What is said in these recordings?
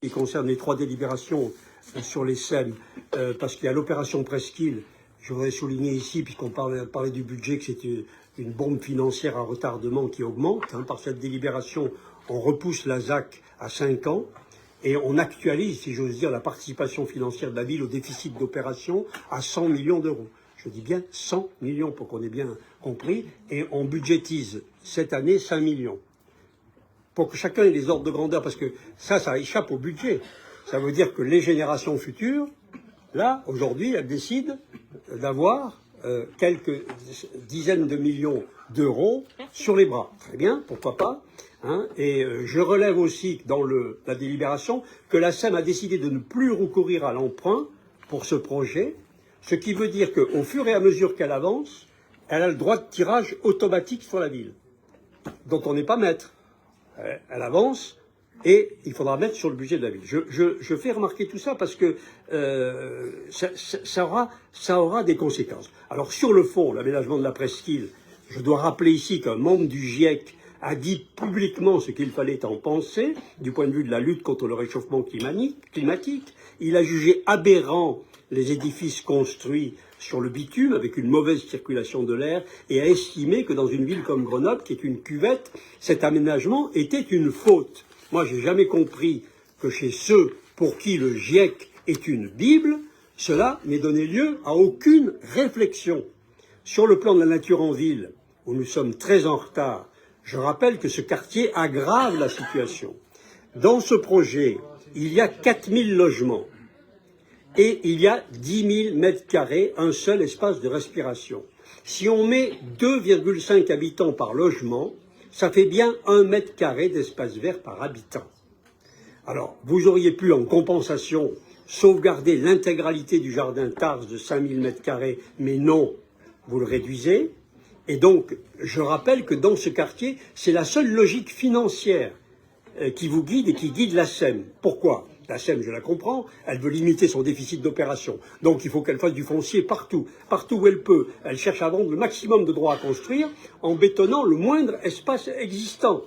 qui concerne les 3 délibérations sur les SEM, parce qu'il y a l'opération Presqu'île. Je voudrais souligner ici, puisqu'on parlait du budget, que c'est une bombe financière à retardement qui augmente. Par cette délibération, on repousse la ZAC à 5 ans et on actualise, si j'ose dire, la participation financière de la ville au déficit d'opération à 100 millions d'euros. Je dis bien 100 millions pour qu'on ait bien compris, et on budgétise cette année 5 millions. Pour que chacun ait les ordres de grandeur, parce que ça échappe au budget. Ça veut dire que les générations futures, là, aujourd'hui, elles décident d'avoir quelques dizaines de millions d'euros sur les bras. Très bien, pourquoi pas. Et je relève aussi dans la délibération que la SEM a décidé de ne plus recourir à l'emprunt pour ce projet, ce qui veut dire qu'au fur et à mesure qu'elle avance, elle a le droit de tirage automatique sur la ville. Donc on n'est pas maître. Elle avance et il faudra mettre sur le budget de la ville. Je fais remarquer tout ça parce que ça aura des conséquences. Alors sur le fond, l'aménagement de la presqu'île, je dois rappeler ici qu'un membre du GIEC a dit publiquement ce qu'il fallait en penser du point de vue de la lutte contre le réchauffement climatique. Il a jugé aberrant les édifices construits sur le bitume avec une mauvaise circulation de l'air et a estimé que dans une ville comme Grenoble, qui est une cuvette, cet aménagement était une faute. Moi, j'ai jamais compris que chez ceux pour qui le GIEC est une Bible, cela n'ait donné lieu à aucune réflexion. Sur le plan de la nature en ville, où nous sommes très en retard, je rappelle que ce quartier aggrave la situation. Dans ce projet, il y a 4000 logements. Et il y a 10 000 mètres carrés, un seul espace de respiration. Si on met 2,5 habitants par logement, ça fait bien 1 mètre carré d'espace vert par habitant. Alors, vous auriez pu, en compensation, sauvegarder l'intégralité du jardin Tars de 5 000 mètres carrés, mais non, vous le réduisez. Et donc, je rappelle que dans ce quartier, c'est la seule logique financière qui vous guide et qui guide la SEM. Pourquoi ? La SEM, je la comprends, elle veut limiter son déficit d'opération. Donc il faut qu'elle fasse du foncier partout où elle peut. Elle cherche à vendre le maximum de droits à construire en bétonnant le moindre espace existant.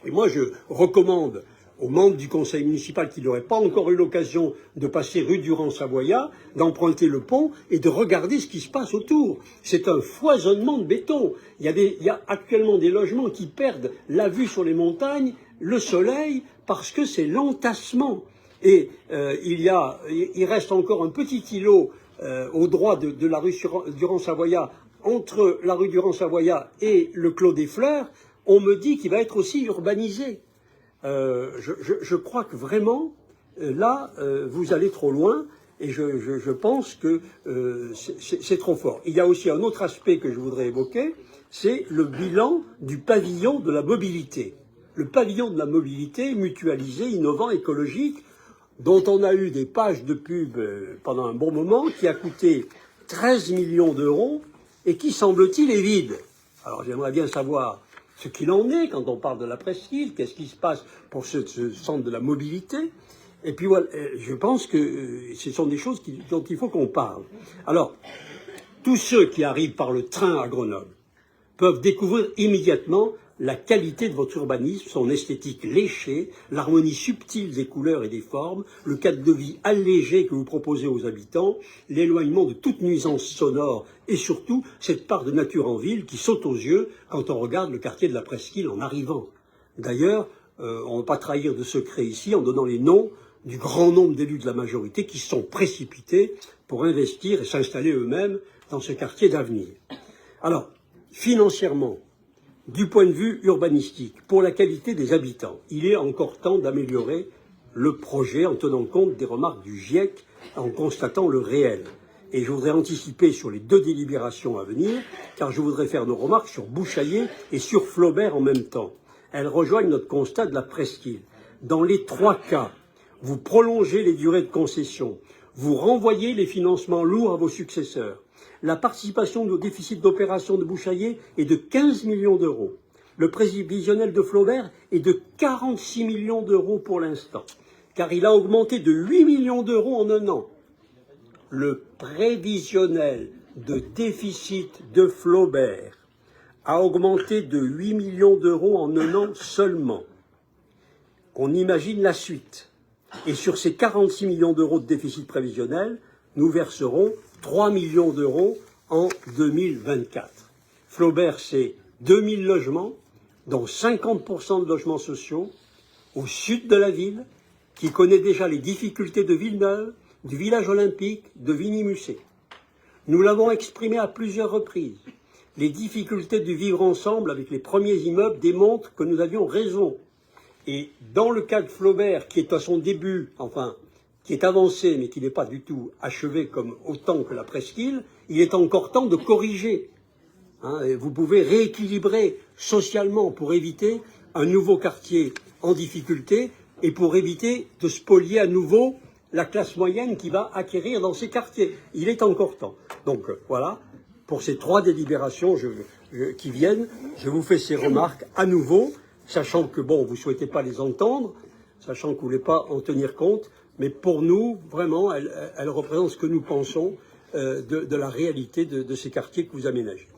Et moi, je recommande aux membres du conseil municipal qui n'auraient pas encore eu l'occasion de passer rue Durand-Savoya, d'emprunter le pont et de regarder ce qui se passe autour. C'est un foisonnement de béton. Il y a actuellement des logements qui perdent la vue sur les montagnes, le soleil, parce que c'est l'entassement. Et il reste encore un petit îlot au droit de la rue Durand-Savoya, entre la rue Durand-Savoya et le Clos des Fleurs. On me dit qu'il va être aussi urbanisé. Je crois que vraiment, là, vous allez trop loin et je pense que c'est trop fort. Il y a aussi un autre aspect que je voudrais évoquer, c'est le bilan du pavillon de la mobilité. Le pavillon de la mobilité mutualisé, innovant, écologique, dont on a eu des pages de pub pendant un bon moment, qui a coûté 13 millions d'euros et qui, semble-t-il, est vide. Alors j'aimerais bien savoir ce qu'il en est quand on parle de la presqu'île, qu'est-ce qui se passe pour ce centre de la mobilité. Et puis voilà, je pense que ce sont des choses dont il faut qu'on parle. Alors, tous ceux qui arrivent par le train à Grenoble peuvent découvrir immédiatement la qualité de votre urbanisme, son esthétique léchée, l'harmonie subtile des couleurs et des formes, le cadre de vie allégé que vous proposez aux habitants, l'éloignement de toute nuisance sonore et surtout cette part de nature en ville qui saute aux yeux quand on regarde le quartier de la Presqu'île en arrivant. D'ailleurs, on ne va pas trahir de secret ici en donnant les noms du grand nombre d'élus de la majorité qui se sont précipités pour investir et s'installer eux-mêmes dans ce quartier d'avenir. Alors, financièrement, du point de vue urbanistique, pour la qualité des habitants, il est encore temps d'améliorer le projet en tenant compte des remarques du GIEC, en constatant le réel. Et je voudrais anticiper sur les 2 délibérations à venir, car je voudrais faire nos remarques sur Bouchaillé et sur Flaubert en même temps. Elles rejoignent notre constat de la presqu'île. Dans les 3 cas, vous prolongez les durées de concession, vous renvoyez les financements lourds à vos successeurs. La participation au déficit d'opération de Bouchaillé est de 15 millions d'euros. Le prévisionnel de Flaubert est de 46 millions d'euros pour l'instant, car il a augmenté de 8 millions d'euros en un an. Le prévisionnel de déficit de Flaubert a augmenté de 8 millions d'euros en un an seulement. On imagine la suite. Et sur ces 46 millions d'euros de déficit prévisionnel, nous verserons 3 millions d'euros en 2024. Flaubert, c'est 2000 logements, dont 50% de logements sociaux, au sud de la ville, qui connaît déjà les difficultés de Villeneuve, du village olympique, de Vigny-Musset. Nous l'avons exprimé à plusieurs reprises. Les difficultés du vivre ensemble avec les premiers immeubles démontrent que nous avions raison. Et dans le cas de Flaubert, qui est à son début, enfin, qui est avancé, mais qui n'est pas du tout achevé comme autant que la presqu'île, il est encore temps de corriger. Et vous pouvez rééquilibrer socialement pour éviter un nouveau quartier en difficulté et pour éviter de spolier à nouveau la classe moyenne qui va acquérir dans ces quartiers. Il est encore temps. Donc voilà, pour ces 3 délibérations qui viennent, je vous fais ces remarques à nouveau, sachant que, bon, vous ne souhaitez pas les entendre, sachant que vous ne voulez pas en tenir compte, mais pour nous, vraiment, elles représentent ce que nous pensons de la réalité de ces quartiers que vous aménagez.